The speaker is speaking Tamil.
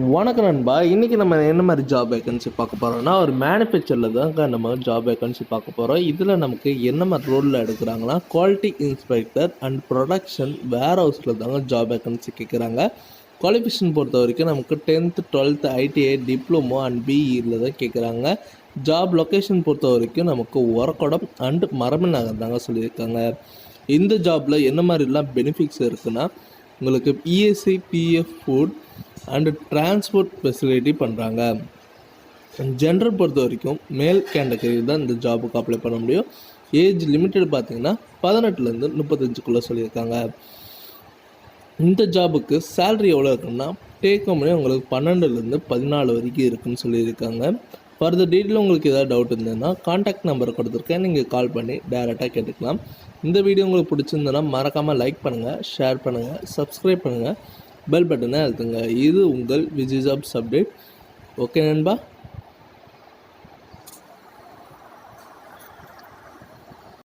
வணக்கம் நண்பா. இன்றைக்கி நம்ம என்ன மாதிரி ஜாப் வேக்கன்சி பார்க்க போகிறோம்னா, ஒரு மேனுஃபேக்சரில் தாங்க நம்ம ஜாப் வேக்கன்சி பார்க்க போகிறோம். இதில் நமக்கு என்ன மாதிரி ரோலில் எடுக்கிறாங்கன்னா, குவாலிட்டி இன்ஸ்பெக்டர் அண்ட் ப்ரொடக்ஷன் வேர் ஹவுஸில் தாங்க ஜாப் வேக்கன்சி கேட்குறாங்க. குவாலிஃபிகேஷன் பொறுத்த வரைக்கும் நமக்கு 10th 12th ITI diploma and பிஇயில் தான் கேட்குறாங்க. ஜாப் லொக்கேஷன் பொறுத்த வரைக்கும் நமக்கு ஒரக்கடம் அண்ட் மரமன் நகர் தாங்க சொல்லியிருக்காங்க. இந்த ஜாபில் என்ன மாதிரிலாம் பெனிஃபிட்ஸ் இருக்குன்னா, உங்களுக்கு ESI PF food and transport facility பண்ணுறாங்க. ஜென்டர் பொறுத்த வரைக்கும் மேல் கேட்டகரி தான் இந்த ஜாபுக்கு அப்ளை பண்ண முடியும். ஏஜ் லிமிட்டட் பார்த்திங்கன்னா 18லேருந்து 35க்குள்ளே சொல்லியிருக்காங்க. இந்த ஜாபுக்கு சேல்ரி எவ்வளோ இருக்குன்னா, டேக் ஹோம் உங்களுக்கு 12லேருந்து 14 வரைக்கும் இருக்குதுன்னு சொல்லியிருக்காங்க. ஃபர்தர் டீட்டெயில் உங்களுக்கு ஏதாவது டவுட் இருந்ததுன்னா கான்டாக்ட் நம்பர் கொடுத்துருக்கேன், நீங்கள் கால் பண்ணி டைரெக்டாக கேட்டுக்கலாம். இந்த வீடியோ உங்களுக்கு பிடிச்சிருந்ததுன்னா மறக்காமல் லைக் பண்ணுங்கள், ஷேர் பண்ணுங்கள், சப்ஸ்கிரைப் பண்ணுங்கள், பெல் பட்டனை அழுத்துங்க. இது உங்கள் விஜய் ஜாப்ஸ் அப்டேட். ஓகே நண்பா.